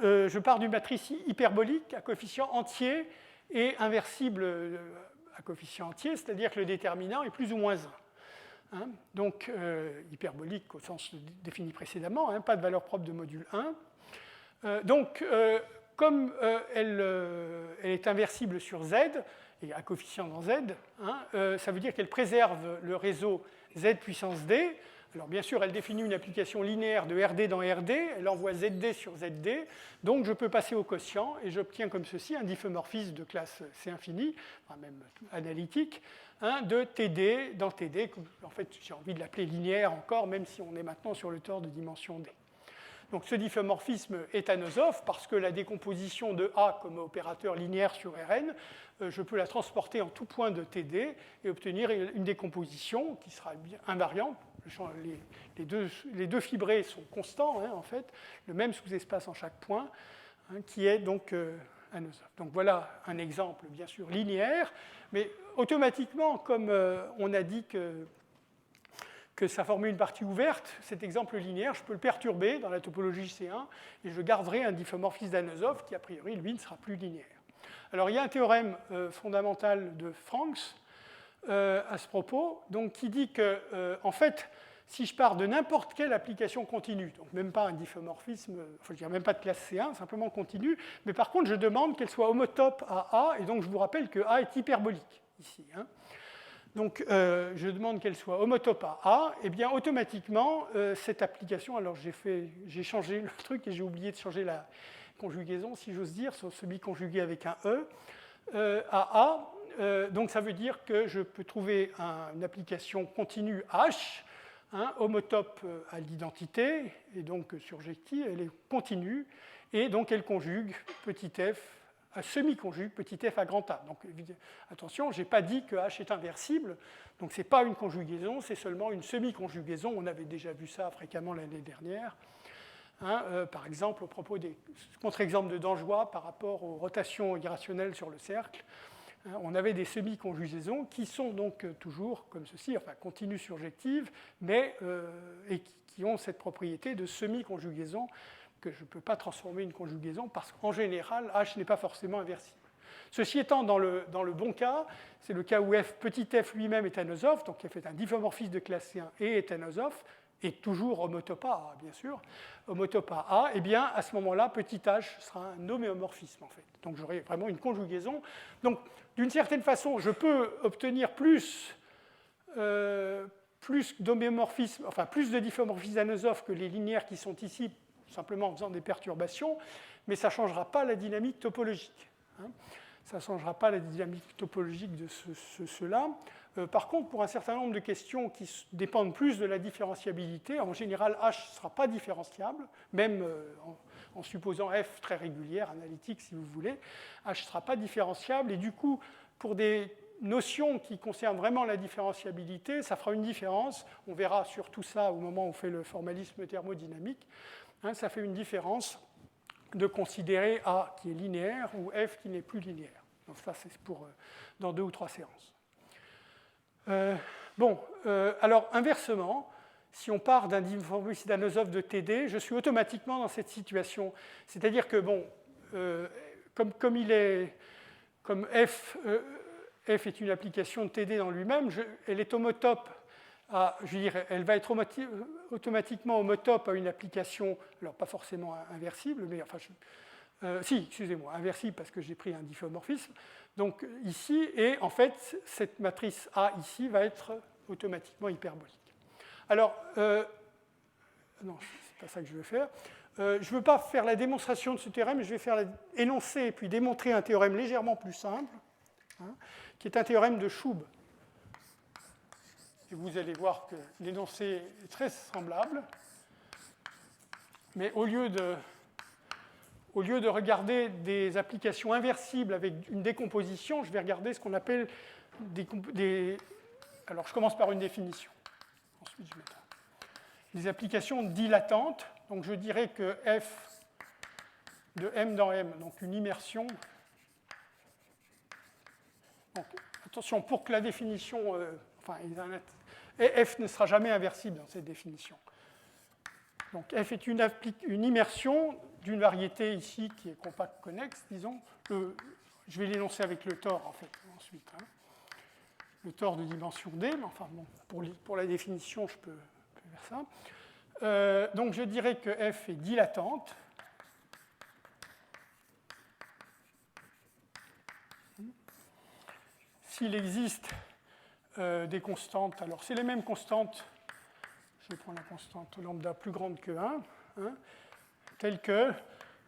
je pars d'une matrice hyperbolique à coefficient entier et inversible à coefficient entier, c'est-à-dire que le déterminant est plus ou moins 1. Hein, donc, hyperbolique au sens défini précédemment, hein, pas de valeur propre de module 1. Comme elle est inversible sur Z, et à coefficient dans Z, hein, ça veut dire qu'elle préserve le réseau Z puissance D. Alors bien sûr, elle définit une application linéaire de RD dans RD, elle envoie ZD sur ZD, donc je peux passer au quotient et j'obtiens comme ceci un diffeomorphisme de classe C infini, enfin même analytique, hein, de TD dans TD. En fait, j'ai envie de l'appeler linéaire encore, même si on est maintenant sur le tore de dimension D. Donc ce diffeomorphisme est anosophe parce que la décomposition de A comme opérateur linéaire sur Rn, je peux la transporter en tout point de TD et obtenir une décomposition qui sera invariante. Les deux fibrés sont constants, hein, en fait, le même sous-espace en chaque point, hein, qui est donc anosophe. Donc voilà un exemple, bien sûr, linéaire, mais automatiquement, comme on a dit que ça formait une partie ouverte, cet exemple linéaire, je peux le perturber dans la topologie C1 et je garderai un diffeomorphisme d'anosophe qui, a priori, lui, ne sera plus linéaire. Alors, il y a un théorème fondamental de Franks à ce propos, donc, qui dit que, en fait, si je pars de n'importe quelle application continue, donc même pas un diffeomorphisme, enfin, je dirais même pas de classe C1, simplement continu, mais par contre, je demande qu'elle soit homotope à A, et donc je vous rappelle que A est hyperbolique, ici. Hein. Donc, je demande qu'elle soit homotope à A, et bien automatiquement, cette application, alors j'ai changé le truc et j'ai oublié de changer la conjugaison, si j'ose dire, sur celui conjugué avec un E, à A. Donc, ça veut dire que je peux trouver une application continue H, hein, homotope à l'identité, et donc surjective, elle est continue, et donc elle conjugue petit f, semi-conjugue petit f à grand A. Donc attention, je n'ai pas dit que H est inversible, donc ce n'est pas une conjugaison, c'est seulement une semi-conjugaison. On avait déjà vu ça fréquemment l'année dernière. Hein, par exemple, au propos des contre-exemples de Dangeois par rapport aux rotations irrationnelles sur le cercle, hein, on avait des semi-conjugaisons qui sont donc toujours comme ceci, enfin continues surjectives, mais et qui ont cette propriété de semi-conjugaison que je ne peux pas transformer une conjugaison parce qu'en général, H n'est pas forcément inversible. Ceci étant, dans le bon cas, c'est le cas où petit f lui-même est anosophe, donc f est un diffeomorphisme de classe C1 et est anosophe, et toujours homotope à A, bien sûr, homotope à A, et bien à ce moment-là, petit h sera un homéomorphisme, en fait. Donc j'aurai vraiment une conjugaison. Donc, d'une certaine façon, je peux obtenir plus d'homéomorphisme, enfin plus de diffeomorphismes anosophes que les linéaires qui sont ici, simplement en faisant des perturbations, mais ça ne changera pas la dynamique topologique. Hein. Ça ne changera pas la dynamique topologique de cela. Par contre, pour un certain nombre de questions qui dépendent plus de la différenciabilité, en général, H ne sera pas différenciable, même en supposant F très régulière, analytique si vous voulez, H ne sera pas différenciable, et du coup, pour des notions qui concernent vraiment la différenciabilité, ça fera une différence. On verra sur tout ça au moment où on fait le formalisme thermodynamique. Hein, ça fait une différence de considérer A qui est linéaire ou F qui n'est plus linéaire. Donc ça, c'est pour dans 2 ou 3 séances. Alors inversement, si on part d'un diffeomorphisme d'anosophe de TD, je suis automatiquement dans cette situation. C'est-à-dire que, bon, comme F est une application de TD dans lui-même, elle est homotope elle va être automatiquement homotope à une application, alors pas forcément inversible, mais enfin, excusez-moi, inversible parce que j'ai pris un diffeomorphisme. Donc ici, et en fait, cette matrice A ici va être automatiquement hyperbolique. Alors, non, c'est pas ça que je veux faire. Je ne veux pas faire la démonstration de ce théorème, je vais faire énoncer et puis démontrer un théorème légèrement plus simple, hein, qui est un théorème de Schub. Et vous allez voir que l'énoncé est très semblable. Mais au lieu de regarder des applications inversibles avec une décomposition, je vais regarder ce qu'on appelle alors, je commence par une définition. Ensuite, je mettrai des applications dilatantes. Donc, je dirais que F de M dans M, donc une immersion. Donc, attention, pour que la définition... F ne sera jamais inversible dans cette définition. Donc F est une immersion d'une variété ici qui est compact-connexe, disons. Je vais l'énoncer avec le tore, en fait, ensuite. Hein. Le tore de dimension D, mais enfin, bon, pour la définition, je peux faire ça. Donc, je dirais que F est dilatante. S'il existe des constantes, alors c'est les mêmes constantes, je vais prendre la constante lambda plus grande que 1, hein, telle que,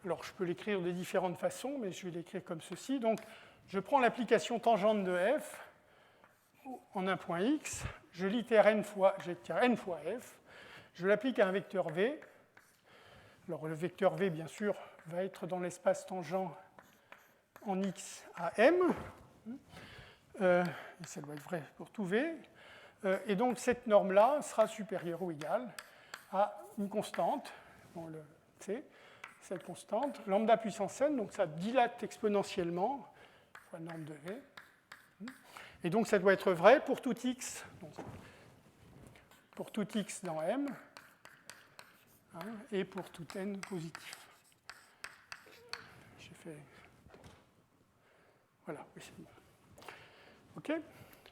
alors je peux l'écrire de différentes façons, mais je vais l'écrire comme ceci. Donc, je prends l'application tangente de F en un point X, je l'itère n fois F, je l'applique à un vecteur V. Alors, le vecteur V, bien sûr, va être dans l'espace tangent en X à M. Et ça doit être vrai pour tout V. Et donc, cette norme-là sera supérieure ou égale à une constante, bon, le C, cette constante, lambda puissance n, donc ça dilate exponentiellement, fois norme de V. Et donc, ça doit être vrai pour tout x, donc, pour tout x dans M, hein, et pour tout n positif. J'ai fait... Voilà, oui, c'est bon. OK ?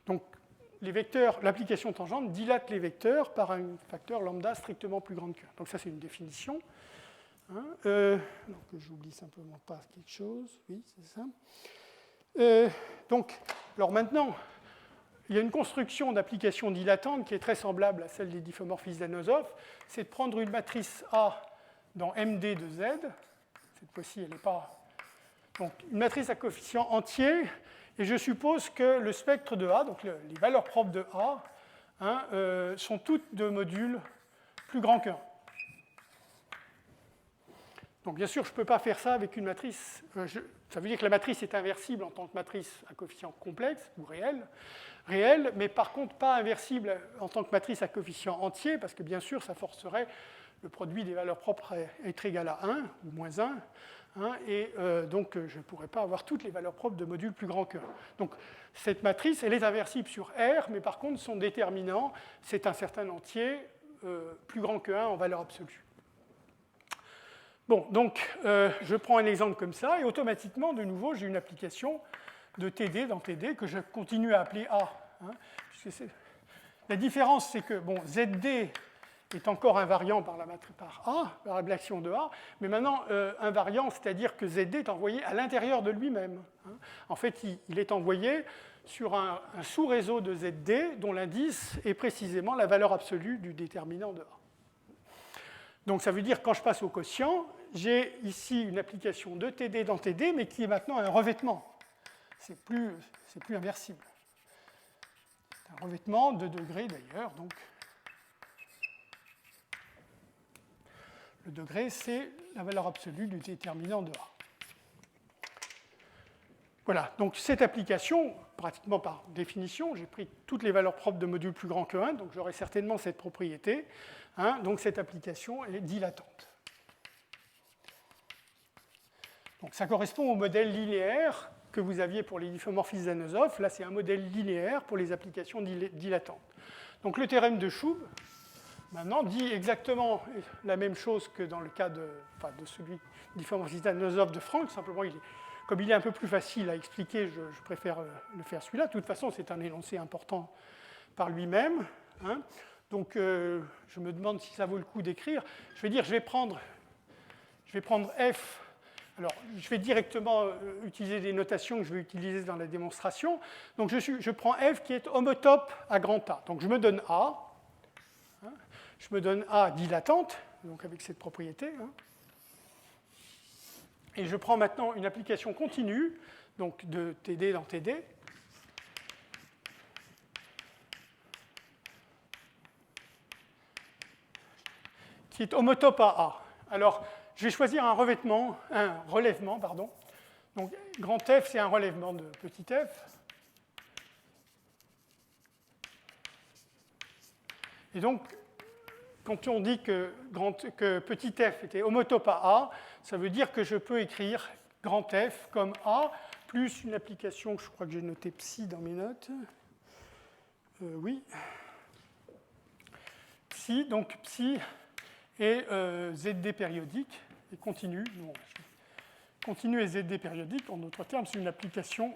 Donc, les vecteurs, l'application tangente dilate les vecteurs par un facteur lambda strictement plus grand que 1. Donc ça, c'est une définition. Hein, donc, j'oublie simplement pas quelque chose. Oui, c'est ça. Donc, alors maintenant, il y a une construction d'application dilatante qui est très semblable à celle des diffeomorphismes d'Anosov. C'est de prendre une matrice A dans MD de Z. Cette fois-ci, elle n'est pas... Donc, une matrice à coefficient entier. Et je suppose que le spectre de A, donc les valeurs propres de A, hein, sont toutes de modules plus grands que 1. Donc bien sûr, je ne peux pas faire ça avec une matrice. Ça veut dire que la matrice est inversible en tant que matrice à coefficient complexe ou réel, mais par contre pas inversible en tant que matrice à coefficient entier, parce que bien sûr, ça forcerait le produit des valeurs propres à être égal à 1 ou moins 1. Hein, et donc, je ne pourrais pas avoir toutes les valeurs propres de modules plus grands que 1. Donc, cette matrice, elle est inversible sur R, mais par contre, son déterminant, c'est un certain entier plus grand que 1 en valeur absolue. Bon, donc, je prends un exemple comme ça, et automatiquement, de nouveau, j'ai une application de TD dans TD que je continue à appeler A. Hein, la différence, c'est que, bon, ZD est encore invariant par A, par l'ablation de A, mais maintenant invariant, c'est-à-dire que ZD est envoyé à l'intérieur de lui-même. Hein. En fait, il est envoyé sur un sous-réseau de ZD dont l'indice est précisément la valeur absolue du déterminant de A. Donc ça veut dire que quand je passe au quotient, j'ai ici une application de TD dans TD, mais qui est maintenant un revêtement. C'est plus inversible. C'est un revêtement de degré d'ailleurs, donc... Le degré, c'est la valeur absolue du déterminant de A. Voilà, donc cette application, pratiquement par définition, j'ai pris toutes les valeurs propres de modules plus grands que 1, donc j'aurai certainement cette propriété. Hein, donc cette application est dilatante. Donc ça correspond au modèle linéaire que vous aviez pour les diffeomorphismes d'Anosov. Là, c'est un modèle linéaire pour les applications dilatantes. Donc le théorème de Shoup, maintenant, dit exactement la même chose que dans le cas de celui diffeomorphisme d'Anosov de Frank. Simplement, comme il est un peu plus facile à expliquer, je préfère le faire celui-là. De toute façon, c'est un énoncé important par lui-même. Hein. Donc, je me demande si ça vaut le coup d'écrire. Je vais dire, je vais prendre F. Alors, je vais directement utiliser des notations que je vais utiliser dans la démonstration. Donc, je prends F qui est homotope à grand A. Donc, je me donne A. Je me donne A dilatante, donc avec cette propriété. Hein. Et je prends maintenant une application continue, donc de TD dans TD. Qui est homotope à A. Alors, je vais choisir un relèvement. Donc, grand F, c'est un relèvement de petit f. Et donc, quand on dit que petit f était homotope à A, ça veut dire que je peux écrire grand F comme A, plus une application, je crois que j'ai noté psi dans mes notes. Oui. Psi, donc psi est ZD périodique, et continue. Bon, continue et ZD périodique, en d'autres termes, c'est une application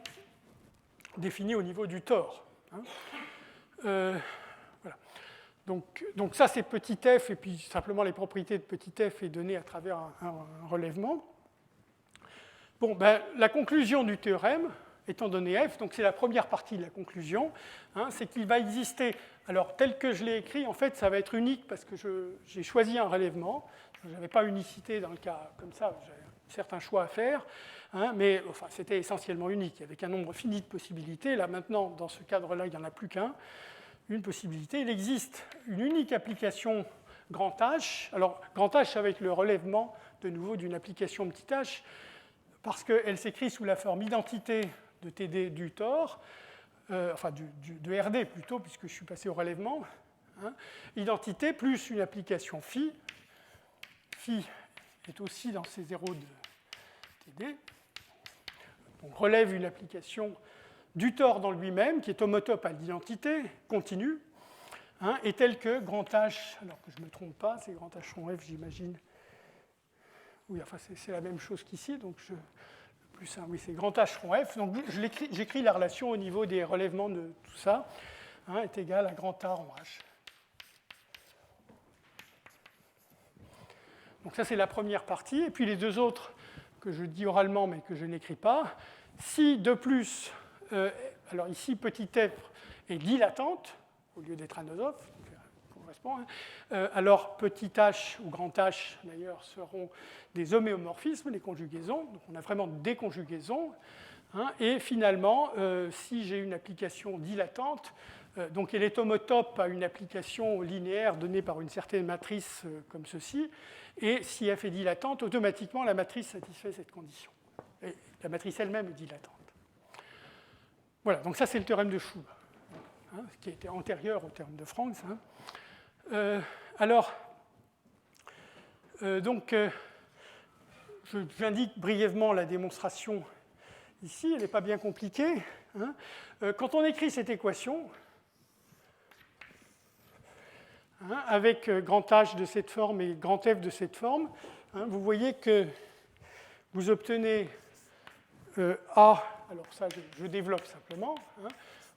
définie au niveau du tore. Hein. Voilà. Donc ça, c'est petit f, et puis simplement les propriétés de petit f est donnée à travers un relèvement. Bon, ben, la conclusion du théorème, étant donné f, donc c'est la première partie de la conclusion, hein, c'est qu'il va exister, alors tel que je l'ai écrit, en fait, ça va être unique parce que j'ai choisi un relèvement. Je n'avais pas unicité dans le cas comme ça, j'avais certains choix à faire, hein, mais enfin, c'était essentiellement unique, avec un nombre fini de possibilités. Là, maintenant, dans ce cadre-là, il n'y en a plus qu'un, une possibilité. Il existe une unique application grand H. Alors, grand H, ça va être le relèvement, de nouveau, d'une application petit h, parce qu'elle s'écrit sous la forme identité de TD du tore, enfin de RD plutôt, puisque je suis passé au relèvement, hein, identité plus une application phi. Phi est aussi dans ces zéros de TD. Donc relève une application du tore dans lui-même, qui est homotope à l'identité, continue, hein, et telle que grand H, alors que je ne me trompe pas, c'est grand H rond F, j'imagine. Oui, enfin c'est la même chose qu'ici, donc plus simple, oui, c'est grand H rond F. Donc j'écris la relation au niveau des relèvements de tout ça, hein, est égal à grand A rond H. Donc ça, c'est la première partie. Et puis les deux autres que je dis oralement, mais que je n'écris pas. Si de plus, alors ici, petit f est dilatante, au lieu d'être anosophe, correspond, hein, alors petit h ou grand H, d'ailleurs, seront des homéomorphismes, des conjugaisons. Donc on a vraiment des conjugaisons. Hein, et finalement, si j'ai une application dilatante, donc elle est homotope à une application linéaire donnée par une certaine matrice comme ceci, et si f est dilatante, automatiquement la matrice satisfait cette condition. Et la matrice elle-même est dilatante. Voilà, donc ça c'est le théorème de Schub, hein, qui était antérieur au théorème de Franks. Hein. J'indique brièvement la démonstration ici, elle n'est pas bien compliquée. Hein. Quand on écrit cette équation, hein, avec grand H de cette forme et grand F de cette forme, hein, vous voyez que vous obtenez A, alors ça je développe simplement, hein.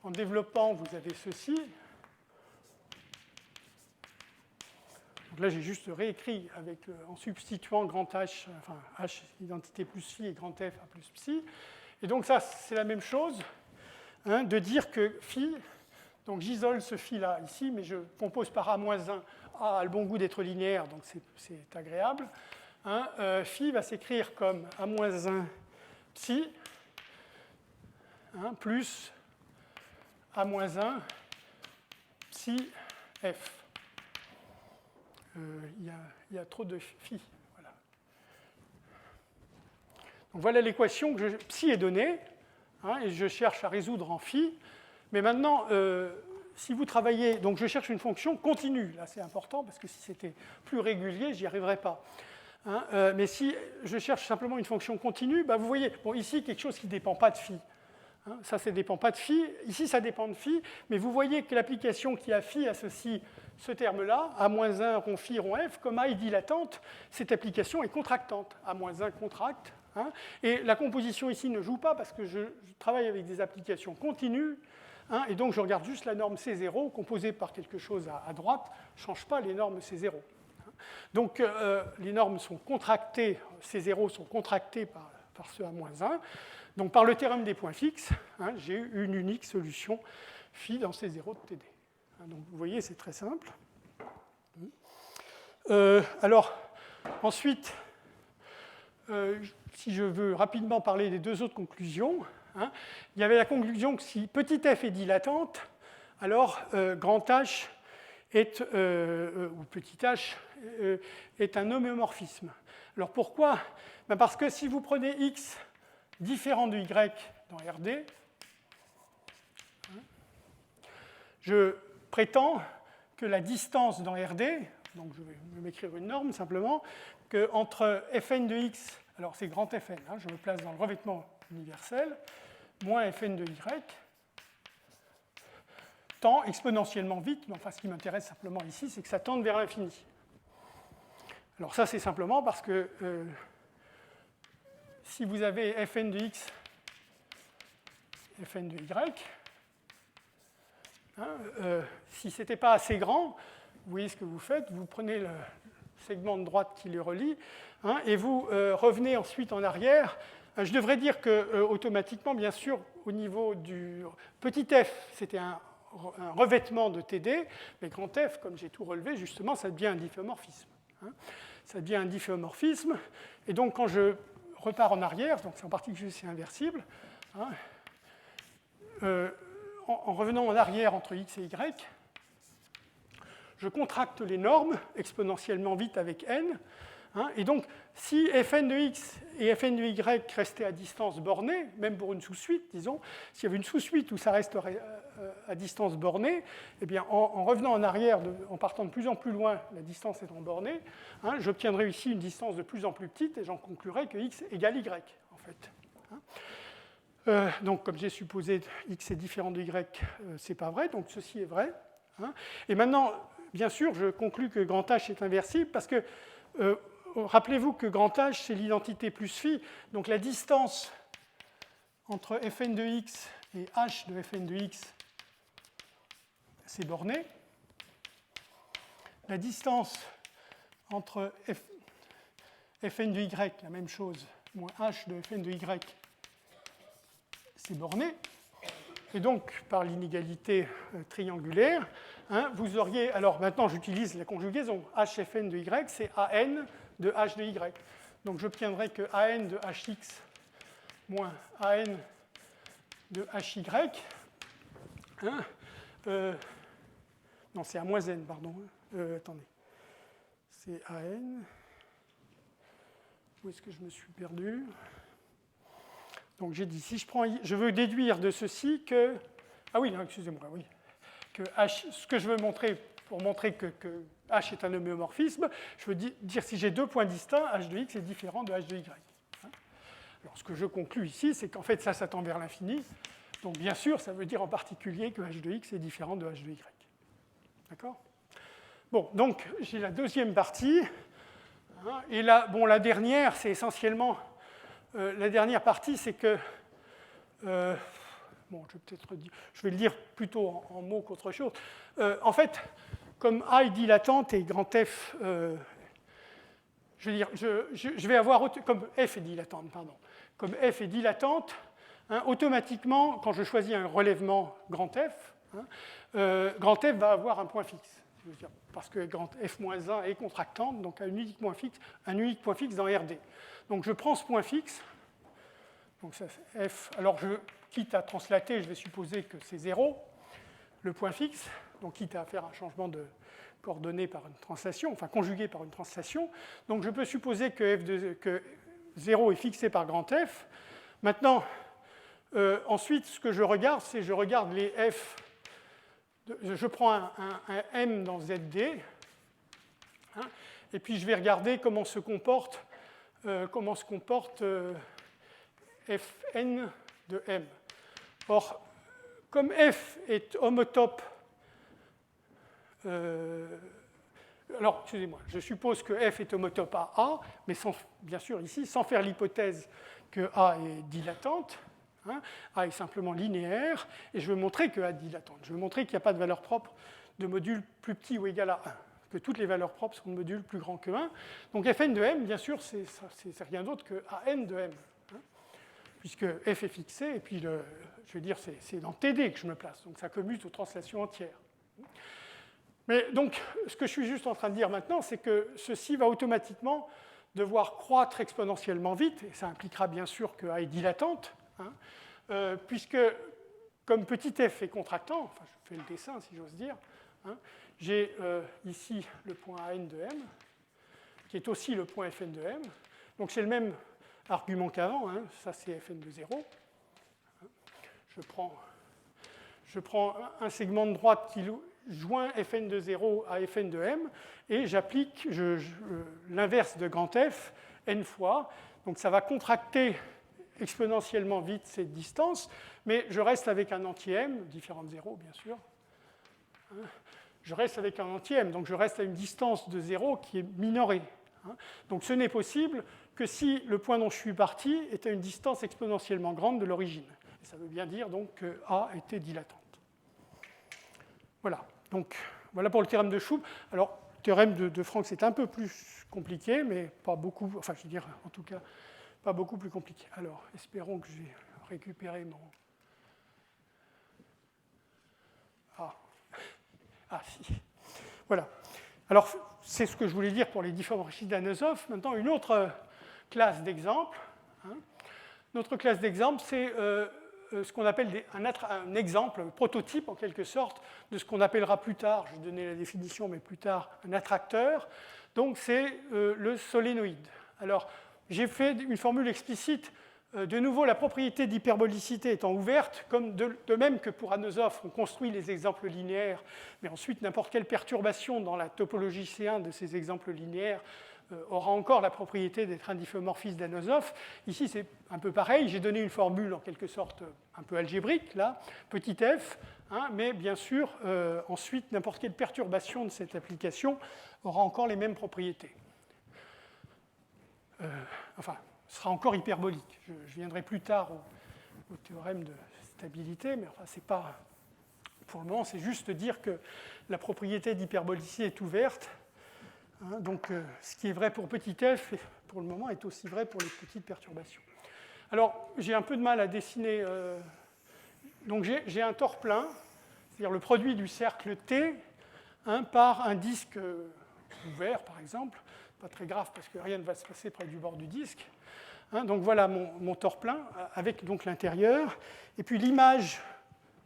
En développant vous avez ceci. Donc là j'ai juste réécrit avec, en substituant grand H, enfin H identité plus phi et grand F à plus psi. Et donc ça c'est la même chose, hein, de dire que phi, donc j'isole ce phi-là ici, mais je compose par A-1. A a le bon goût d'être linéaire, donc c'est agréable. Hein, phi va s'écrire comme A-1 psi, hein, plus A-1 psi f. Il y a trop de phi. Voilà. Donc voilà l'équation que psi est donnée, hein, et je cherche à résoudre en phi. Mais maintenant, si vous travaillez, donc je cherche une fonction continue, là c'est important parce que si c'était plus régulier, je n'y arriverais pas. Hein, mais si je cherche simplement une fonction continue, bah vous voyez, bon, ici quelque chose qui ne dépend pas de phi. Hein, ça ne dépend pas de phi, ici ça dépend de phi, mais vous voyez que l'application qui a phi associe ce terme-là, A-1 rond phi rond f, comme A est dilatante, cette application est contractante. A-1 contracte, hein, et la composition ici ne joue pas parce que je travaille avec des applications continues. Hein, et donc, je regarde juste la norme C0, composée par quelque chose à droite, ne change pas les normes C0. Donc, les normes sont contractées, C0 sont contractées par ce A-1. Donc, par le théorème des points fixes, hein, j'ai eu une unique solution phi dans C0 de TD. Hein, donc, vous voyez, c'est très simple. Alors, ensuite, si je veux rapidement parler des deux autres conclusions, hein, il y avait la conclusion que si petit f est dilatante, alors grand H est, ou petit h est un homéomorphisme. Alors pourquoi? Ben parce que si vous prenez x différent de y dans RD, hein, je prétends que la distance dans RD, donc je vais m'écrire une norme simplement, qu'entre fn de x, alors c'est grand Fn, hein, je me place dans le revêtement universel, moins fn de y, tend exponentiellement vite, mais enfin ce qui m'intéresse simplement ici, c'est que ça tende vers l'infini. Alors ça, c'est simplement parce que si vous avez fn de x, fn de y, si ce n'était pas assez grand, vous voyez ce que vous faites, vous prenez le segment de droite qui le relie, et vous revenez ensuite en arrière. Je devrais dire que automatiquement, bien sûr, au niveau du petit f, c'était un revêtement de TD, mais grand F, comme j'ai tout relevé, justement, ça devient un difféomorphisme. Ça devient un difféomorphisme, et donc quand je repars en arrière, donc c'est en particulier c'est inversible, en revenant en arrière entre x et y, je contracte les normes exponentiellement vite avec n, et donc si fn de x et fn de y restaient à distance bornée, même pour une sous-suite, disons, s'il y avait une sous-suite où ça resterait à distance bornée, eh bien, en revenant en arrière, en partant de plus en plus loin, la distance étant bornée, j'obtiendrai ici une distance de plus en plus petite et j'en conclurai que x égale y, en fait. Donc, comme j'ai supposé x est différent de y, c'est pas vrai, donc ceci est vrai. Et maintenant, bien sûr, je conclus que grand H est inversible parce que, rappelez-vous que grand H, c'est l'identité plus phi, donc la distance entre fn de x et h de fn de x, c'est borné. La distance entre fn de y, la même chose, moins h de fn de y, c'est borné. Et donc, par l'inégalité triangulaire, vous auriez... Alors maintenant, j'utilise la conjugaison. HFN de y, c'est AN de h de y. Donc j'obtiendrai que AN de hx moins AN de hy... non, c'est A moins n, pardon. Attendez. C'est AN... Où est-ce que je me suis perdu ? Donc j'ai dit, si je veux déduire de ceci que... Ah oui, excusez-moi, oui. Que H, ce que je veux montrer, pour montrer que H est un homéomorphisme, je veux dire si j'ai deux points distincts, H de x est différent de H de y. Alors ce que je conclus ici, c'est qu'en fait ça tend vers l'infini. Donc bien sûr, ça veut dire en particulier que H de x est différent de H de y. D'accord ? Bon, donc j'ai la deuxième partie. Et là, bon, la dernière, c'est essentiellement... la dernière partie, c'est que... bon, je vais le dire plutôt en mots qu'autre chose. En fait, comme A est dilatante et grand F... je veux dire, je vais avoir... Comme F est dilatante, pardon. Comme F est dilatante, automatiquement, quand je choisis un relèvement grand F, grand F va avoir un point fixe. Je veux dire, parce que grand F-1 est contractante, donc un unique point fixe dans RD. Donc je prends ce point fixe, donc ça fait F, alors quitte à translater, je vais supposer que c'est 0, le point fixe, donc quitte à faire un changement de coordonnées par une translation, enfin conjugué par une translation, donc je peux supposer que 0 est fixé par grand F. Maintenant, ensuite, ce que je regarde, c'est je regarde les F, je prends un M dans ZD, et puis je vais regarder comment se comporte Fn de M. Or, comme F est homotope, alors, excusez-moi, je suppose que F est homotope à A, mais bien sûr ici, sans faire l'hypothèse que A est dilatante. A est simplement linéaire, et je veux montrer que A est dilatante. Je veux montrer qu'il n'y a pas de valeur propre de module plus petit ou égal à 1, que toutes les valeurs propres sont de module plus grand que 1. Donc Fn de M, bien sûr, c'est rien d'autre que AN de M, puisque F est fixé, et puis, je veux dire, c'est dans TD que je me place, donc ça commute aux translations entières. Mais donc, ce que je suis juste en train de dire maintenant, c'est que ceci va automatiquement devoir croître exponentiellement vite, et ça impliquera bien sûr que A est dilatante, puisque comme petit f est contractant, enfin je fais le dessin si j'ose dire, j'ai ici le point AN de M, qui est aussi le point Fn de M. Donc c'est le même argument qu'avant, ça c'est Fn de 0. Je prends un segment de droite qui joint Fn de 0 à Fn de M, et j'applique l'inverse de grand F n fois. Donc ça va contracter exponentiellement vite cette distance, mais je reste avec un anti-m, différent de 0 bien sûr. Je reste avec un anti-m, donc je reste à une distance de 0 qui est minorée. Hein. Donc ce n'est possible que si le point dont je suis parti est à une distance exponentiellement grande de l'origine. Et ça veut bien dire donc que A était dilatante. Voilà. Donc voilà pour le théorème de Schub. Alors, le théorème de Franck, c'est un peu plus compliqué, mais pas beaucoup, enfin, je veux dire, en tout cas, pas beaucoup plus compliqué. Alors, espérons que j'ai récupéré mon... Ah, si. Voilà. Alors, c'est ce que je voulais dire pour les difféomorphismes d'Anosov. Maintenant, une autre classe d'exemples. Hein. Notre classe d'exemples, c'est ce qu'on appelle un exemple, un prototype en quelque sorte, de ce qu'on appellera plus tard, je vais donner la définition, mais plus tard, un attracteur. Donc, c'est le solénoïde. Alors, j'ai fait une formule explicite. De nouveau, la propriété d'hyperbolicité étant ouverte, comme de même que pour Anosov, on construit les exemples linéaires, mais ensuite n'importe quelle perturbation dans la topologie C1 de ces exemples linéaires aura encore la propriété d'être un difféomorphisme d'Anosov. Ici, c'est un peu pareil. J'ai donné une formule en quelque sorte un peu algébrique, là, petit f, hein, mais bien sûr, ensuite, n'importe quelle perturbation de cette application aura encore les mêmes propriétés. Sera encore hyperbolique. Je viendrai plus tard au théorème de stabilité, mais enfin, c'est pas... Pour le moment, c'est juste dire que la propriété d'hyperbolicité est ouverte. Hein, donc, ce qui est vrai pour petit f, pour le moment, est aussi vrai pour les petites perturbations. Alors, j'ai un peu de mal à dessiner... donc, j'ai un tore plein, c'est-à-dire le produit du cercle T, hein, par un disque ouvert, par exemple. Pas très grave, parce que rien ne va se passer près du bord du disque. Hein, donc voilà mon tore plein avec donc l'intérieur. Et puis l'image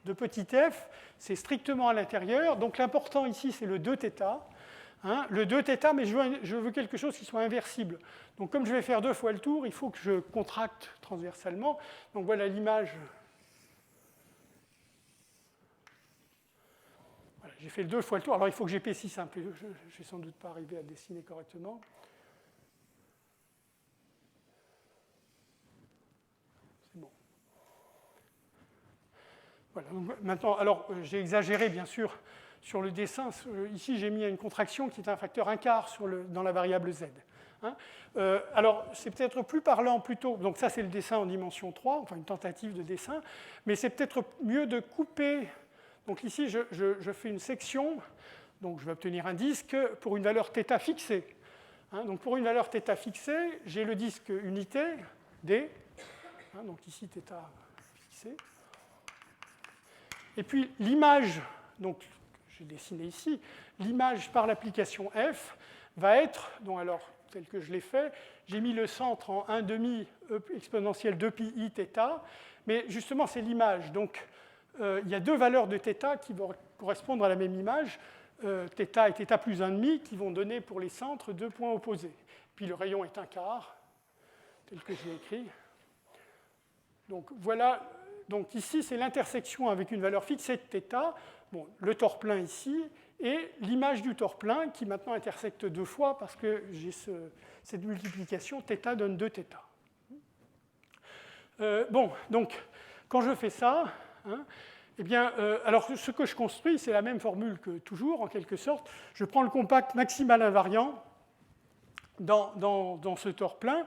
de petit f, c'est strictement à l'intérieur. Donc l'important ici, c'est le 2θ. Hein, le 2θ, mais je veux quelque chose qui soit inversible. Donc comme je vais faire 2 fois le tour, il faut que je contracte transversalement. Donc voilà l'image. Voilà, j'ai fait le 2 fois le tour. Alors il faut que j'épaississe un peu. Je ne vais sans doute pas arriver à dessiner correctement. Voilà, donc maintenant, alors j'ai exagéré bien sûr sur le dessin. Ici, j'ai mis une contraction qui est un facteur 1/4 dans la variable z. Hein. Alors, c'est peut-être plus parlant plutôt. Donc, ça, c'est le dessin en dimension 3, enfin une tentative de dessin. Mais c'est peut-être mieux de couper. Donc, ici, je fais une section. Donc, je vais obtenir un disque pour une valeur θ fixée. Hein, donc, pour une valeur θ fixée, j'ai le disque unité, D. Hein, donc, ici, θ fixé. Et puis l'image, donc j'ai dessiné ici, l'image par l'application f va être, donc alors tel que je l'ai fait, j'ai mis le centre en 1/2 exponentielle 2pi θ, mais justement c'est l'image. Donc il y a deux valeurs de θ qui vont correspondre à la même image, θ et θ plus 1/2, qui vont donner pour les centres deux points opposés. Puis le rayon est 1/4, tel que je l'ai écrit. Donc voilà. Donc ici, c'est l'intersection avec une valeur fixée de θ, bon, le tore plein ici, et l'image du tore plein qui maintenant intersecte 2 fois parce que j'ai cette multiplication, θ donne 2θ. Bon, donc quand je fais ça, hein, eh bien, alors ce que je construis, c'est la même formule que toujours, en quelque sorte. Je prends le compact maximal invariant dans ce tore plein.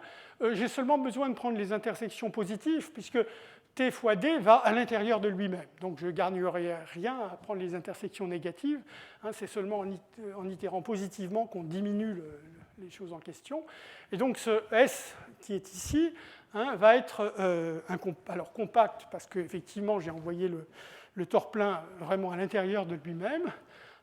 J'ai seulement besoin de prendre les intersections positives, puisque T fois D va à l'intérieur de lui-même. Donc je ne gagnerai rien à prendre les intersections négatives. Hein, c'est seulement en itérant positivement qu'on diminue les choses en question. Et donc ce S qui est ici, hein, va être alors compact, parce qu'effectivement j'ai envoyé le tore plein vraiment à l'intérieur de lui-même.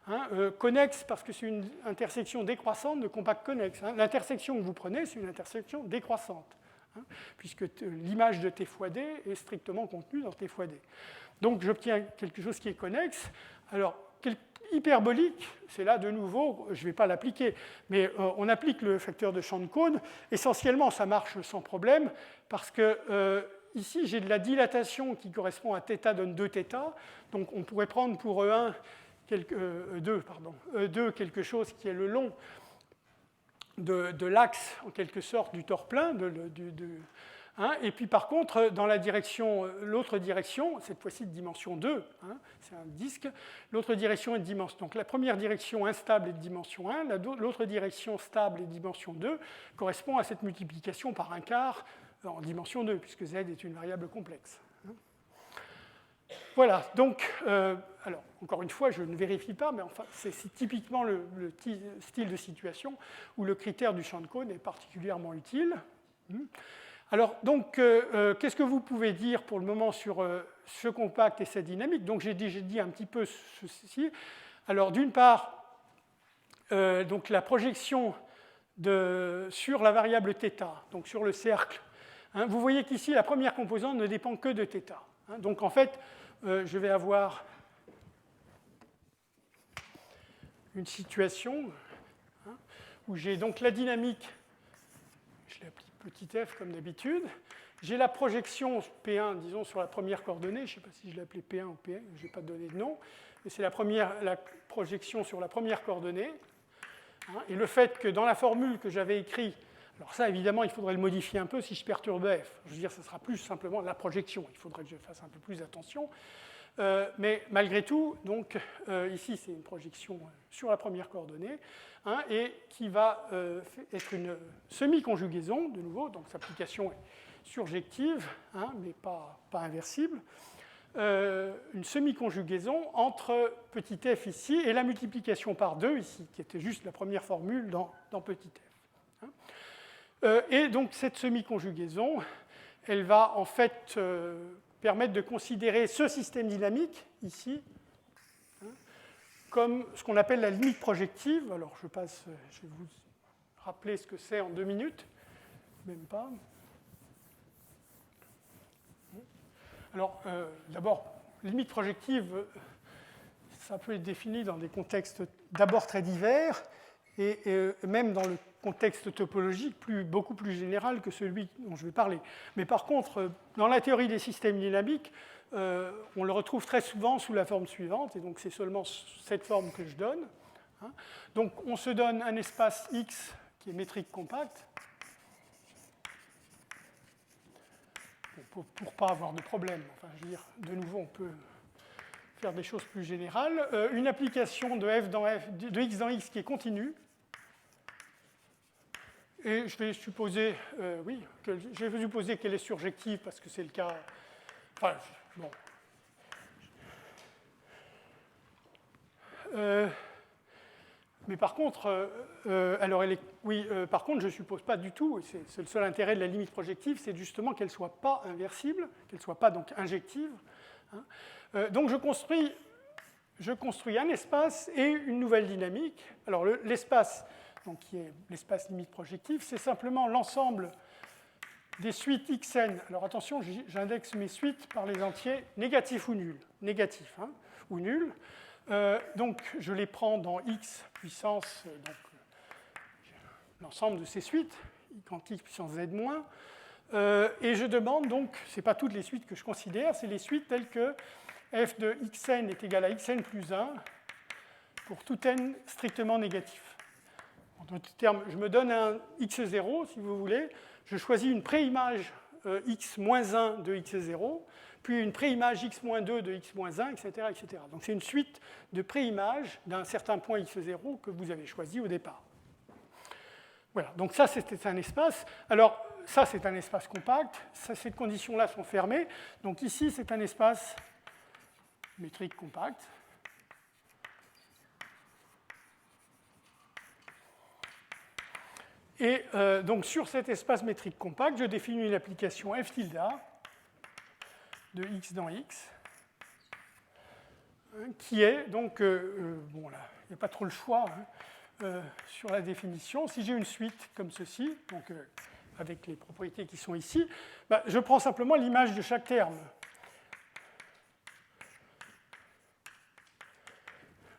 Hein, connexe, parce que c'est une intersection décroissante de compact connexe. Hein. L'intersection que vous prenez, c'est une intersection décroissante. Hein, puisque l'image de T fois D est strictement contenue dans T fois D. Donc j'obtiens quelque chose qui est connexe. Alors, hyperbolique, c'est là de nouveau, je ne vais pas l'appliquer, mais on applique le facteur de champ de Kohn. Essentiellement, ça marche sans problème, parce que ici, j'ai de la dilatation qui correspond à θ donne 2θ. Donc on pourrait prendre pour E1, E2 quelque chose qui est le long de l'axe, en quelque sorte, du tore plein, Hein, et puis par contre, dans l'autre direction, cette fois-ci de dimension 2, hein, c'est un disque, l'autre direction est de dimension. Donc la première direction instable est de dimension 1, l'autre direction stable est de dimension 2, correspond à cette multiplication par un quart en dimension 2, puisque z est une variable complexe. Voilà, donc, alors, encore une fois, je ne vérifie pas, mais enfin, c'est typiquement le style de situation où le critère du champ de Kohn est particulièrement utile. Alors, donc, qu'est-ce que vous pouvez dire pour le moment sur ce compact et cette dynamique? Donc, j'ai déjà dit un petit peu ceci. Alors, d'une part, donc, la projection sur la variable θ, donc sur le cercle, hein, vous voyez qu'ici, la première composante ne dépend que de θ. Hein, donc, en fait, je vais avoir une situation hein, où j'ai donc la dynamique, je l'applique petit f comme d'habitude, j'ai la projection P1, disons, sur la première coordonnée, je ne sais pas si je l'ai appelé P1 ou P1, je n'ai pas donné de nom, mais c'est la projection sur la première coordonnée, hein, et le fait que dans la formule que j'avais écrite, alors ça, évidemment, il faudrait le modifier un peu si je perturbe f. Je veux dire, ce sera plus simplement la projection. Il faudrait que je fasse un peu plus attention. Mais malgré tout, donc, ici, c'est une projection sur la première coordonnée, hein, et qui va être une semi-conjugaison, de nouveau. Donc, cette application est surjective, hein, mais pas inversible. Une semi-conjugaison entre petit f ici et la multiplication par 2 ici, qui était juste la première formule dans petit f. Hein. Et donc, cette semi-conjugaison, elle va en fait permettre de considérer ce système dynamique, ici, hein, comme ce qu'on appelle la limite projective. Alors, je vais vous rappeler ce que c'est en 2 minutes, même pas. Alors, d'abord, limite projective, ça peut être défini dans des contextes d'abord très divers, et même dans le contexte topologique beaucoup plus général que celui dont je vais parler. Mais par contre, dans la théorie des systèmes dynamiques, on le retrouve très souvent sous la forme suivante, et donc c'est seulement cette forme que je donne. Hein. Donc on se donne un espace X qui est métrique compacte, pour ne pas avoir de problème. Enfin, je veux dire, de nouveau, on peut faire des choses plus générales. Une application de X dans X qui est continue. Et je vais supposer, qu'elle est surjective parce que c'est le cas. Enfin, bon. Mais par contre, par contre, je ne suppose pas du tout, et c'est le seul intérêt de la limite projective, c'est justement qu'elle ne soit pas inversible, qu'elle ne soit pas donc injective. Hein. Donc je construis un espace et une nouvelle dynamique. Alors l'espace, donc qui est l'espace limite projective, c'est simplement l'ensemble des suites xn. Alors attention, j'indexe mes suites par les entiers négatifs ou nuls. Négatifs, hein, ou nuls. Donc je les prends dans x puissance, l'ensemble de ces suites, quand x puissance z-, et je demande donc, ce n'est pas toutes les suites que je considère, c'est les suites telles que f de xn est égal à xn plus 1 pour tout n strictement négatif. En d'autres termes, je me donne un x0, si vous voulez, je choisis une préimage x-1 de x0, puis une préimage x-2 de x-1, etc., etc. Donc c'est une suite de préimages d'un certain point x0 que vous avez choisi au départ. Voilà, donc ça c'est un espace. Alors ça c'est un espace compact, ces conditions-là sont fermées. Donc ici c'est un espace métrique compact. Et donc sur cet espace métrique compact, je définis une application f tilde de x dans x, qui est donc, bon là, il n'y a pas trop le choix sur la définition. Si j'ai une suite comme ceci, donc avec les propriétés qui sont ici, bah, je prends simplement l'image de chaque terme.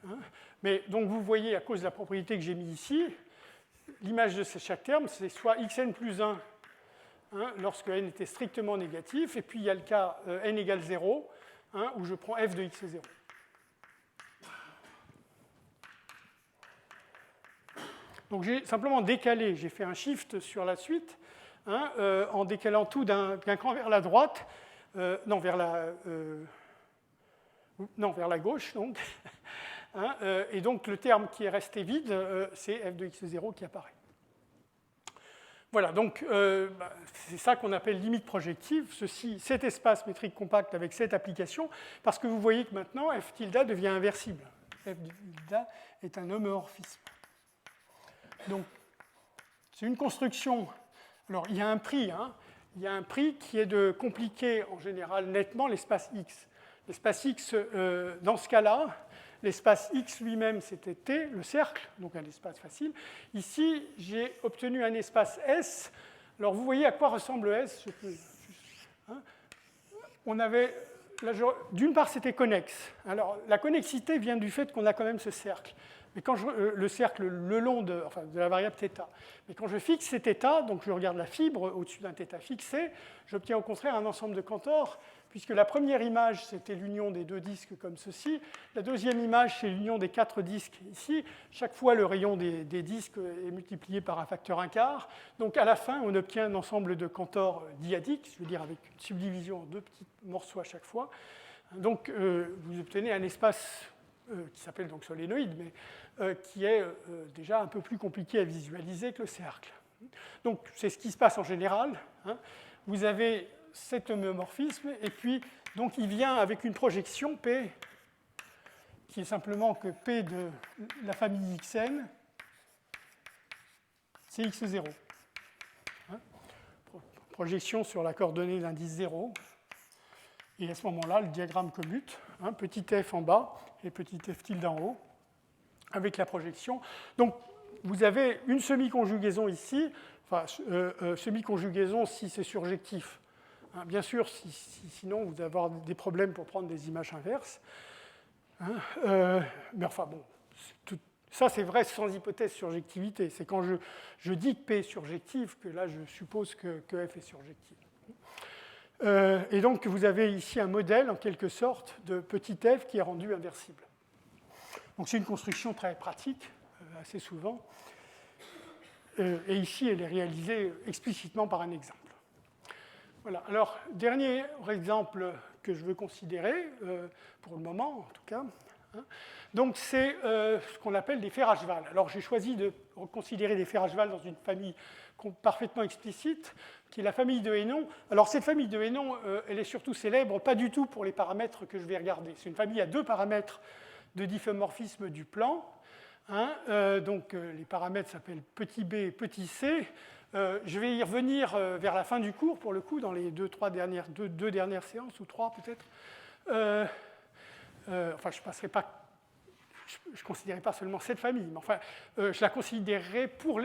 Hein, mais donc vous voyez, à cause de la propriété que j'ai mis ici, l'image de chaque terme, c'est soit xn plus 1, hein, lorsque n était strictement négatif, et puis il y a le cas n égale 0, hein, où je prends f de x0. Donc j'ai simplement décalé, j'ai fait un shift sur la suite, hein, en décalant tout d'un cran vers la droite, non, vers la gauche, donc. Hein, et donc, le terme qui est resté vide, c'est f de x0 qui apparaît. Voilà, donc c'est ça qu'on appelle limite projective, cet espace métrique compact avec cette application, parce que vous voyez que maintenant, f tilde devient inversible. F tilde est un homomorphisme. Donc, c'est une construction. Alors, il y a un prix. Hein, il y a un prix qui est de compliquer en général nettement l'espace X. L'espace X, dans ce cas-là, l'espace X lui-même, c'était T, le cercle, donc un espace facile. Ici, j'ai obtenu un espace S. Alors, vous voyez à quoi ressemble S. Hein, on avait, d'une part, c'était connexe. Alors, la connexité vient du fait qu'on a quand même ce cercle. Mais quand le cercle le long de la variable θ. Mais quand je fixe ces θ, donc je regarde la fibre au-dessus d'un θ fixé, j'obtiens au contraire un ensemble de Cantor, puisque la première image, c'était l'union des deux disques comme ceci. La deuxième image, c'est l'union des 4 disques ici. Chaque fois, le rayon des disques est multiplié par un facteur 1/4. Donc à la fin, on obtient un ensemble de Cantor diadiques, je veux dire avec une subdivision en 2 petits morceaux à chaque fois. Donc vous obtenez un espace qui s'appelle donc solénoïde, mais qui est déjà un peu plus compliqué à visualiser que le cercle. Donc c'est ce qui se passe en général. Hein. Vous avez cet homomorphisme, et puis donc il vient avec une projection P, qui est simplement que P de la famille Xn, c'est X0. Hein. Projection sur la coordonnée d'indice 0. Et à ce moment-là, le diagramme commute, hein, petit f en bas et petit f tilde en haut, avec la projection. Donc, vous avez une semi-conjugaison ici, enfin, semi-conjugaison si c'est surjectif. Hein, bien sûr, sinon, vous allez avoir des problèmes pour prendre des images inverses. Hein, mais enfin, bon, ça, c'est vrai sans hypothèse surjectivité. C'est quand je dis que P est surjectif que là, je suppose que F est surjectif. Et donc, vous avez ici un modèle, en quelque sorte, de petit f qui est rendu inversible. Donc, c'est une construction très pratique, assez souvent. Et ici, elle est réalisée explicitement par un exemple. Voilà. Alors, dernier exemple que je veux considérer, pour le moment, en tout cas, hein, donc c'est ce qu'on appelle des Ferrachval. Alors, j'ai choisi de considérer des Ferrachval dans une famille parfaitement explicite, qui est la famille de Hénon. Alors, cette famille de Hénon, elle est surtout célèbre, pas du tout pour les paramètres que je vais regarder. C'est une famille à 2 paramètres de difféomorphisme du plan. Hein, donc, les paramètres s'appellent petit b et petit c. Je vais y revenir vers la fin du cours, pour le coup, dans les deux dernières séances, ou 3 peut-être. Enfin, je passerai pas. Je ne considérerai pas seulement cette famille, mais enfin, je la considérerai pour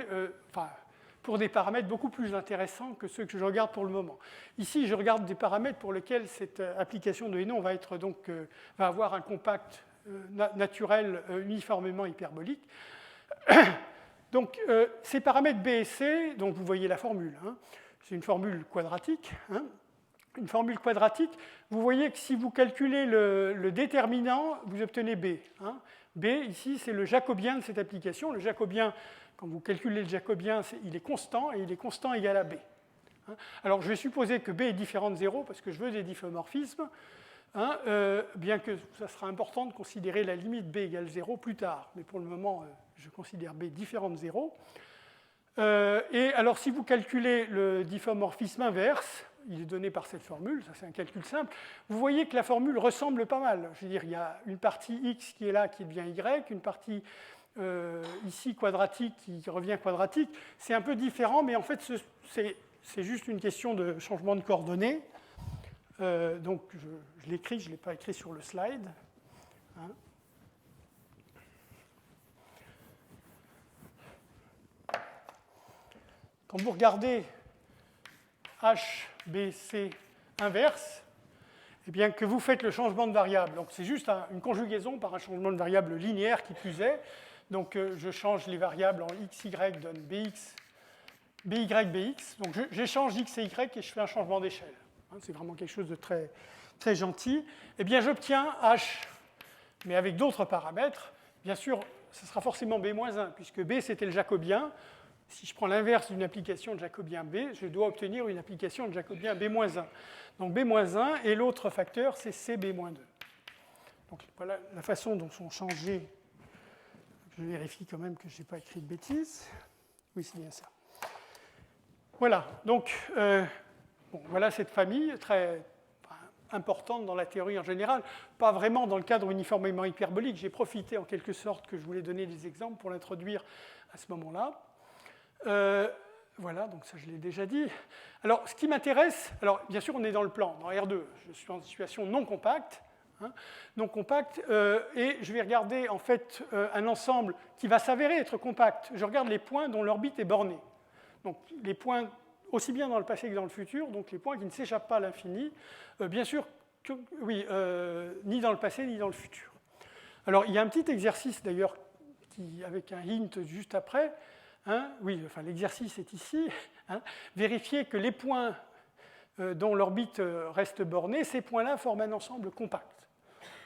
des paramètres beaucoup plus intéressants que ceux que je regarde pour le moment. Ici, je regarde des paramètres pour lesquels cette application de Hénon va avoir un compact naturel uniformément hyperbolique. Donc, ces paramètres B et C, donc vous voyez la formule, hein, c'est une formule quadratique. Hein, une formule quadratique, vous voyez que si vous calculez le déterminant, vous obtenez B. Hein. B, ici, c'est le jacobien de cette application. Le jacobien, quand vous calculez le jacobien, il est constant, et il est constant égal à B. Hein. Alors, je vais supposer que B est différent de 0, parce que je veux des difféomorphismes, hein, bien que ça sera important de considérer la limite B égale 0 plus tard. Mais pour le moment, je considère B différent de 0. Et alors, si vous calculez le difféomorphisme inverse, il est donné par cette formule, ça c'est un calcul simple, vous voyez que la formule ressemble pas mal. Je veux dire, il y a une partie x qui est là, qui devient y, une partie ici quadratique qui revient quadratique. C'est un peu différent, mais en fait, c'est juste une question de changement de coordonnées. Donc, je l'écris, je ne l'ai pas écrit sur le slide. Hein. Quand vous regardez H, B, C inverse, eh bien que vous faites le changement de variable. Donc c'est juste une conjugaison par un changement de variable linéaire qui plus est. Donc je change les variables en x, y donne bx, by, bx. Donc j'échange x et y et je fais un changement d'échelle. Hein, c'est vraiment quelque chose de très, très gentil. Eh bien j'obtiens H, mais avec d'autres paramètres. Bien sûr, ce sera forcément b-1, puisque b c'était le jacobien. si je prends l'inverse d'une application de jacobien B, je dois obtenir une application de jacobien B-1. Donc B-1 et l'autre facteur, c'est CB-2. Donc voilà la façon dont sont changés. Je vérifie quand même que je n'ai pas écrit de bêtises. Oui, c'est bien ça. Voilà, donc voilà cette famille très importante dans la théorie en général, pas vraiment dans le cadre uniformément hyperbolique. J'ai profité en quelque sorte que je voulais donner des exemples pour l'introduire à ce moment-là. Voilà, donc ça je l'ai déjà dit. Alors ce qui m'intéresse, alors bien sûr on est dans le plan, dans R2, je suis en situation non compacte, et je vais regarder en fait un ensemble qui va s'avérer être compact. Je regarde les points dont l'orbite est bornée. Donc les points aussi bien dans le passé que dans le futur, donc les points qui ne s'échappent pas à l'infini, bien sûr, ni dans le passé ni dans le futur. Alors il y a un petit exercice d'ailleurs avec un hint juste après. L'exercice est ici. Vérifier que les points dont l'orbite reste bornée, ces points-là forment un ensemble compact.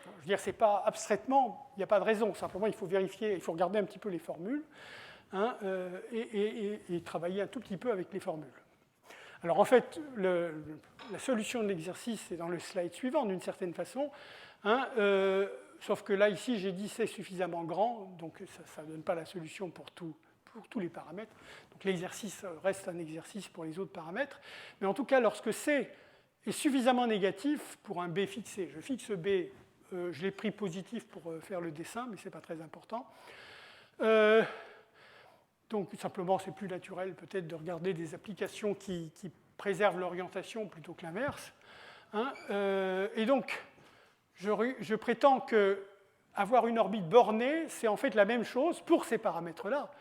Je veux dire, c'est pas abstraitement, il n'y a pas de raison. Simplement, il faut vérifier, il faut regarder un petit peu les formules et travailler un tout petit peu avec les formules. Alors en fait, la solution de l'exercice est dans le slide suivant, d'une certaine façon. Sauf que là, ici, j'ai dit c'est suffisamment grand, donc ça ne donne pas la solution pour tous les paramètres. Donc l'exercice reste un exercice pour les autres paramètres. Mais en tout cas, lorsque C est suffisamment négatif pour un B fixé, je fixe B, je l'ai pris positif pour faire le dessin, mais ce n'est pas très important. Donc simplement, c'est plus naturel peut-être de regarder des applications qui préservent l'orientation plutôt que l'inverse. Et donc, je prétends que avoir une orbite bornée, c'est en fait la même chose pour ces paramètres-là.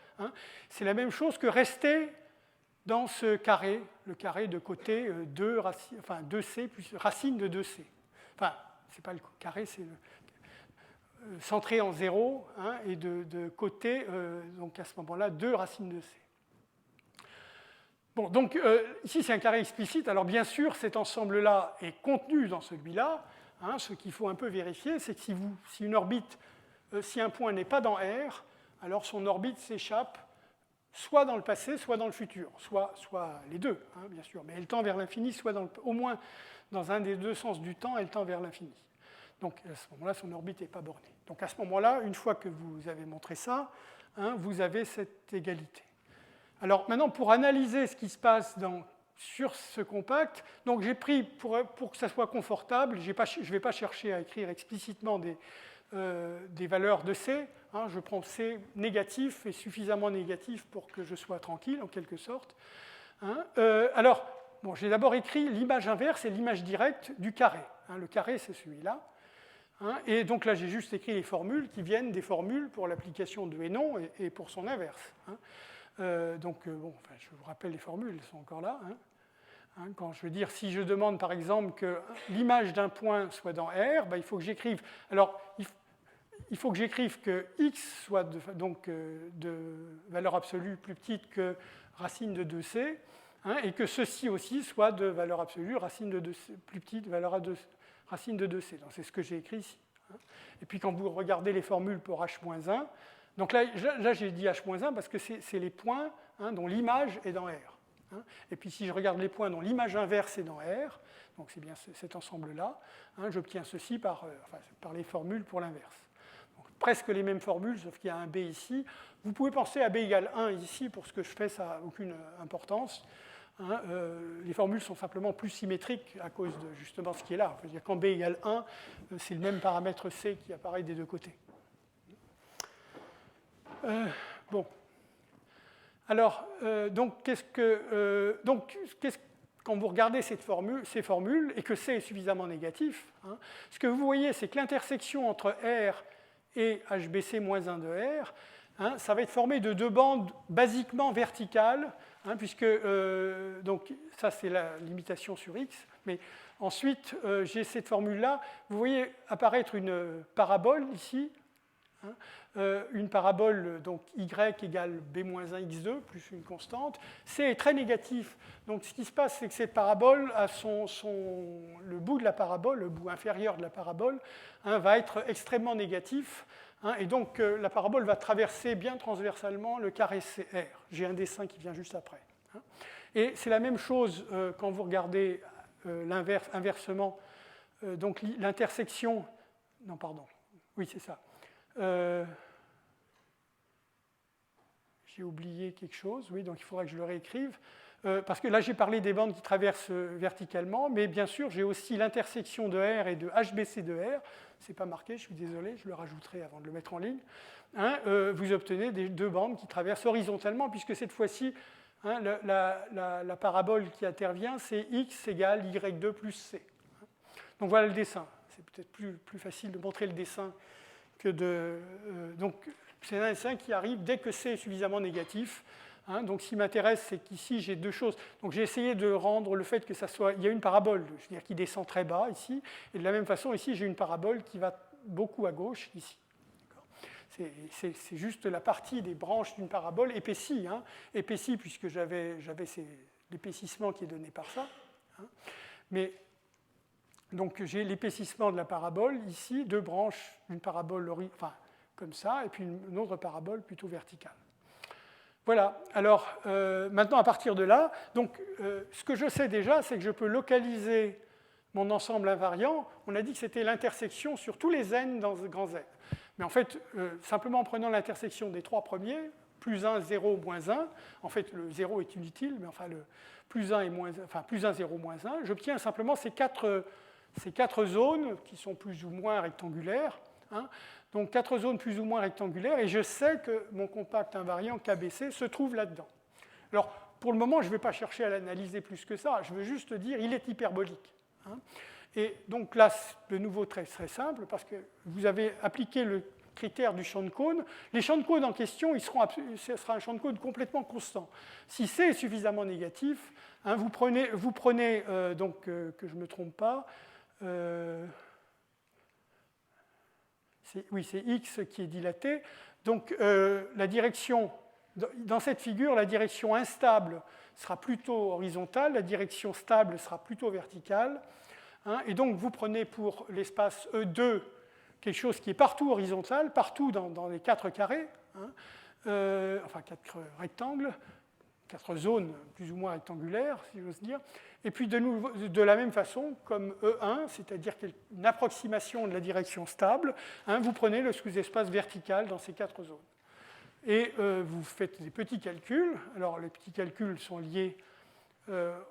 C'est la même chose que rester dans ce carré, le carré de côté 2c plus racine de 2c. Enfin, ce n'est pas le carré, c'est centré en 0, et de côté, donc à ce moment-là, 2 racines de c. Bon, donc ici, c'est un carré explicite. Alors bien sûr, cet ensemble-là est contenu dans celui-là. Ce qu'il faut un peu vérifier, c'est que si un point n'est pas dans R, alors son orbite s'échappe soit dans le passé, soit dans le futur, soit les deux, bien sûr, mais elle tend vers l'infini, soit au moins dans un des deux sens du temps, elle tend vers l'infini. Donc à ce moment-là, son orbite n'est pas bornée. Donc à ce moment-là, une fois que vous avez montré ça, vous avez cette égalité. Alors maintenant, pour analyser ce qui se passe sur ce compact, donc j'ai pris, pour que ça soit confortable, je ne vais pas chercher à écrire explicitement des valeurs de C. Je prends C négatif et suffisamment négatif pour que je sois tranquille, en quelque sorte. Alors, j'ai d'abord écrit l'image inverse et l'image directe du carré. Le carré, c'est celui-là. Et donc là, j'ai juste écrit les formules qui viennent des formules pour l'application de Hénon et pour son inverse. Je vous rappelle les formules, elles sont encore là. Quand je veux dire, si je demande par exemple que l'image d'un point soit dans R, il faut que j'écrive. Alors, il faut que j'écrive que x soit de valeur absolue plus petite que racine de 2c, et que ceci aussi soit de valeur absolue racine de 2c, plus petite racine de 2c. Donc c'est ce que j'ai écrit ici. Et puis quand vous regardez les formules pour h-1, donc là j'ai dit h-1 parce que c'est les points dont l'image est dans R. Et puis si je regarde les points dont l'image inverse est dans R, donc c'est bien cet ensemble-là, j'obtiens ceci par les formules pour l'inverse. Presque les mêmes formules, sauf qu'il y a un B ici. Vous pouvez penser à B égale 1 ici, pour ce que je fais, ça n'a aucune importance. Les formules sont simplement plus symétriques à cause de justement ce qui est là. Je veux dire, quand B égale 1, c'est le même paramètre C qui apparaît des deux côtés. Alors, quand vous regardez ces formules et que C est suffisamment négatif, ce que vous voyez, c'est que l'intersection entre R et HBC-1 de R, ça va être formé de deux bandes basiquement verticales, puisque donc ça c'est la limitation sur X, mais ensuite j'ai cette formule-là. Vous voyez apparaître une parabole ici, une parabole donc Y égale B-1x2 plus une constante. C est très négatif. Donc ce qui se passe, c'est que cette parabole, le bout de la parabole, le bout inférieur de la parabole, va être extrêmement négatif. hein, et donc la parabole va traverser bien transversalement le carré CR. J'ai un dessin qui vient juste après. Hein. Et c'est la même chose quand vous regardez inversement, donc l'intersection. Non, pardon. Oui, c'est ça. J'ai oublié quelque chose, oui, donc il faudra que je le réécrive. Parce que là, j'ai parlé des bandes qui traversent verticalement, mais bien sûr, j'ai aussi l'intersection de R et de HBC de R. Ce n'est pas marqué, je suis désolé, je le rajouterai avant de le mettre en ligne. Hein, vous obtenez deux bandes qui traversent horizontalement, puisque cette fois-ci, hein, la parabole qui intervient, c'est x égale y2 plus c. Donc voilà le dessin. C'est peut-être plus facile de montrer le dessin que de... donc c'est un dessin qui arrive dès que c est suffisamment négatif. Hein, donc, ce qui m'intéresse, c'est qu'ici, j'ai deux choses. Donc, j'ai essayé de rendre le fait que ça soit... Il y a une parabole, je veux dire, qui descend très bas, ici. Et de la même façon, ici, j'ai une parabole qui va beaucoup à gauche, ici. C'est juste la partie des branches d'une parabole épaissie. Hein, épaissie, puisque j'avais l'épaississement qui est donné par ça. Hein. Mais, donc, j'ai l'épaississement de la parabole, ici, deux branches d'une parabole enfin, comme ça, et puis une autre parabole plutôt verticale. Voilà, alors maintenant à partir de là, donc, ce que je sais déjà, c'est que je peux localiser mon ensemble invariant. On a dit que c'était l'intersection sur tous les n dans ce grand Z. Mais en fait, simplement en prenant l'intersection des trois premiers, plus 1, 0, moins 1, en fait le 0 est inutile, mais enfin le plus 1, et moins, enfin, plus 1, 0, moins 1, j'obtiens simplement ces quatre zones qui sont plus ou moins rectangulaires. Hein. Donc 4 zones plus ou moins rectangulaires, et je sais que mon compact invariant KBC se trouve là-dedans. Alors, pour le moment, je ne vais pas chercher à l'analyser plus que ça, je veux juste dire qu'il est hyperbolique. Hein. Et donc là, de nouveau, très simple, parce que vous avez appliqué le critère du champ de cône. Les champs de cône en question, ce sera un champ de cône complètement constant. Si C est suffisamment négatif, hein, vous prenez donc, que je ne me trompe pas, oui, c'est x qui est dilaté. Donc, la direction, dans cette figure, la direction instable sera plutôt horizontale, la direction stable sera plutôt verticale. Hein, et donc, vous prenez pour l'espace E2 quelque chose qui est partout horizontal, partout dans les quatre carrés, hein, enfin quatre rectangles, quatre zones plus ou moins rectangulaires, si j'ose dire. Et puis de la même façon, comme E1, c'est-à-dire une approximation de la direction stable, hein, vous prenez le sous-espace vertical dans ces quatre zones. Et vous faites des petits calculs. Alors les petits calculs sont liés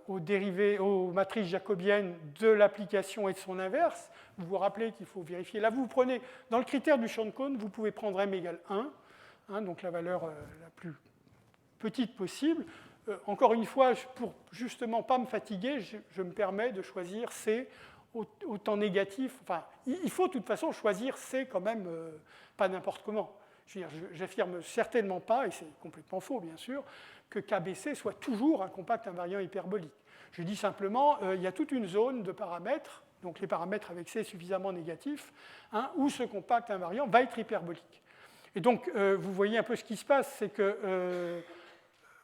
aux matrices jacobiennes de l'application et de son inverse. Vous vous rappelez qu'il faut vérifier. Là, vous prenez, dans le critère du champ de cône, vous pouvez prendre m égale 1, hein, donc la valeur la plus petite possible. Encore une fois, pour justement pas me fatiguer, je me permets de choisir C au temps négatif. Enfin, il faut de toute façon choisir C quand même, pas n'importe comment. J'affirme certainement pas, et c'est complètement faux bien sûr, que KBC soit toujours un compact invariant hyperbolique. Je dis simplement, il y a toute une zone de paramètres, donc les paramètres avec C suffisamment négatifs, hein, où ce compact invariant va être hyperbolique. Et donc, vous voyez un peu ce qui se passe, c'est que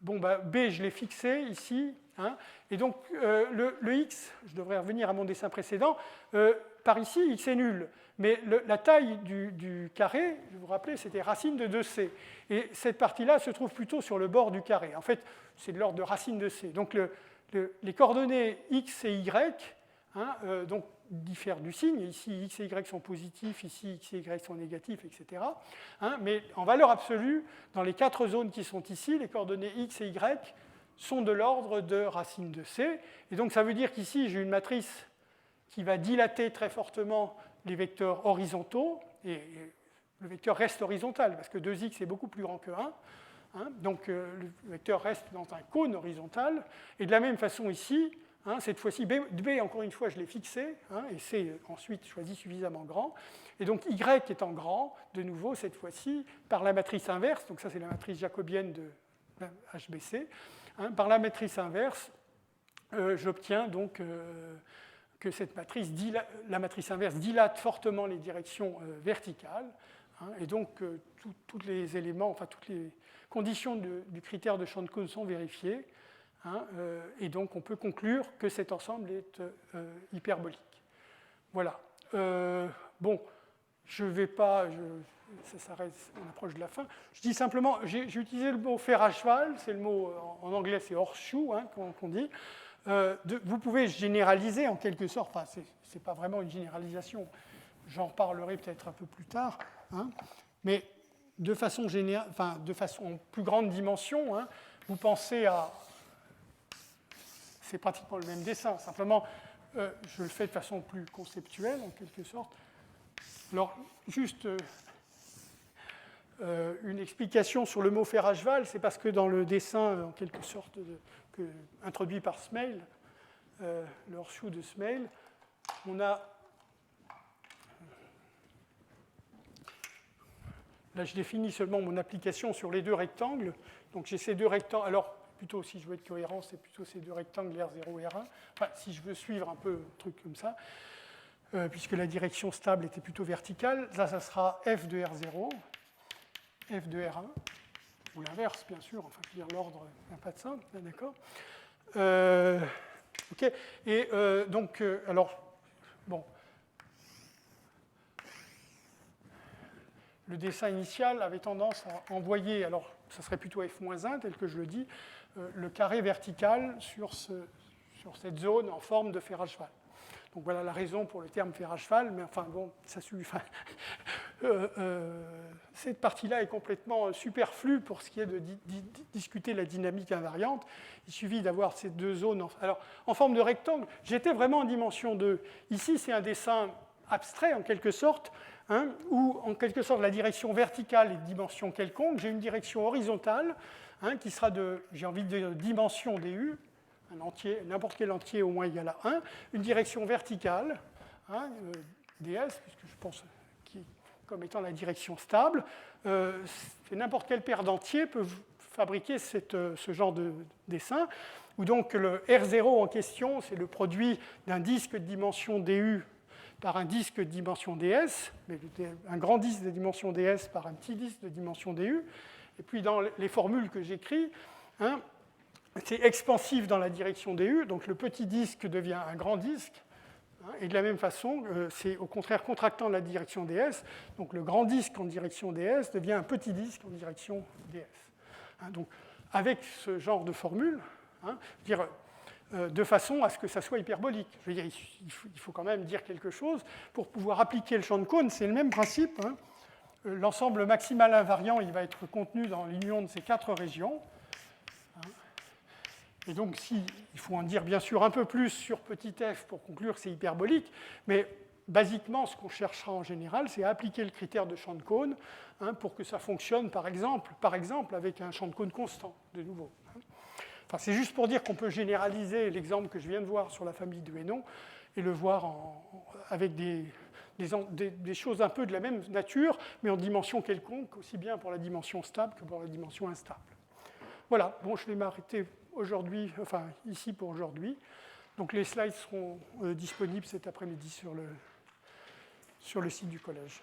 bon, bah, B, je l'ai fixé ici. Hein, et donc, le x, je devrais revenir à mon dessin précédent, par ici, x est nul. Mais la taille du carré, je vous rappelez, c'était racine de 2c. Et cette partie-là se trouve plutôt sur le bord du carré. En fait, c'est de l'ordre de racine de c. Donc, les coordonnées x et y, hein, donc, diffèrent du signe. Ici, x et y sont positifs, ici, x et y sont négatifs, etc. Hein, mais en valeur absolue, dans les quatre zones qui sont ici, les coordonnées x et y sont de l'ordre de racine de c. Et donc, ça veut dire qu'ici, j'ai une matrice qui va dilater très fortement les vecteurs horizontaux, et le vecteur reste horizontal, parce que 2x est beaucoup plus grand que 1. Hein, donc, le vecteur reste dans un cône horizontal. Et de la même façon ici, hein, cette fois-ci, B, encore une fois, je l'ai fixé, hein, et C ensuite choisi suffisamment grand. Et donc, Y étant grand, de nouveau, cette fois-ci, par la matrice inverse, donc ça c'est la matrice jacobienne de HBC, hein, par la matrice inverse, j'obtiens donc que cette matrice, la matrice inverse dilate fortement les directions verticales, hein, et donc tous les éléments, enfin toutes les conditions du critère de champ de cône sont vérifiées, hein, et donc on peut conclure que cet ensemble est hyperbolique. Voilà. Bon, je ne vais pas, ça s'arrête, on approche de la fin. Je dis simplement, j'ai utilisé le mot fer à cheval, c'est le mot, en anglais c'est horseshoe, hein, qu'on dit. Vous pouvez généraliser en quelque sorte, enfin, ce n'est pas vraiment une généralisation, j'en reparlerai peut-être un peu plus tard, hein, mais de façon plus grande dimension, hein, vous pensez à... C'est pratiquement le même dessin, simplement je le fais de façon plus conceptuelle en quelque sorte. Alors, juste une explication sur le mot fer à cheval, c'est parce que dans le dessin, en quelque sorte, introduit par Smale, le horseshoe de Smale, on a... Là, je définis seulement mon application sur les deux rectangles. Donc, j'ai ces deux rectangles. Alors, plutôt, si je veux être cohérent, c'est plutôt ces deux rectangles R0 et R1. Enfin, si je veux suivre un peu un truc comme ça, puisque la direction stable était plutôt verticale, là, ça sera F de R0, F de R1, ou l'inverse, bien sûr. Enfin, je veux dire, l'ordre n'a pas de sens, d'accord. OK. Et donc, alors, bon. Le dessin initial avait tendance à envoyer, alors ça serait plutôt F-1 tel que je le dis, le carré vertical sur cette zone en forme de fer à cheval. Donc voilà la raison pour le terme fer à cheval, mais enfin bon, ça suffit. Cette partie-là est complètement superflue pour ce qui est de discuter la dynamique invariante. Il suffit d'avoir ces deux zones. Alors, en forme de rectangle, j'étais vraiment en dimension 2. Ici, c'est un dessin abstrait en quelque sorte, hein, où en quelque sorte la direction verticale est de dimension quelconque. J'ai une direction horizontale, hein, qui sera de, j'ai envie de dire, dimension du, un entier, n'importe quel entier au moins égal à 1, une direction verticale, hein, ds, puisque je pense comme étant la direction stable. N'importe quelle paire d'entiers peut fabriquer ce genre de dessin, où donc le R0 en question, c'est le produit d'un disque de dimension du par un disque de dimension ds, mais un grand disque de dimension ds par un petit disque de dimension du. Et puis dans les formules que j'écris, hein, c'est expansif dans la direction du, donc le petit disque devient un grand disque. Hein, et de la même façon, c'est au contraire contractant dans la direction ds, donc le grand disque en direction ds devient un petit disque en direction ds. Hein, donc avec ce genre de formule, hein, dire, de façon à ce que ça soit hyperbolique. Je veux dire, il faut quand même dire quelque chose. Pour pouvoir appliquer le champ de Kohn, c'est le même principe. Hein. L'ensemble maximal invariant, il va être contenu dans l'union de ces quatre régions. Hein. Et donc, il faut en dire bien sûr un peu plus sur petit f pour conclure que c'est hyperbolique, mais basiquement, ce qu'on cherchera en général, c'est à appliquer le critère de champ de Kohn, hein, pour que ça fonctionne, par exemple, avec un champ de Kohn constant, de nouveau. Enfin, c'est juste pour dire qu'on peut généraliser l'exemple que je viens de voir sur la famille de Hénon et le voir avec des choses un peu de la même nature, mais en dimension quelconque, aussi bien pour la dimension stable que pour la dimension instable. Voilà, bon, je vais m'arrêter aujourd'hui, enfin ici pour aujourd'hui. Donc les slides seront disponibles cet après-midi sur le site du collège.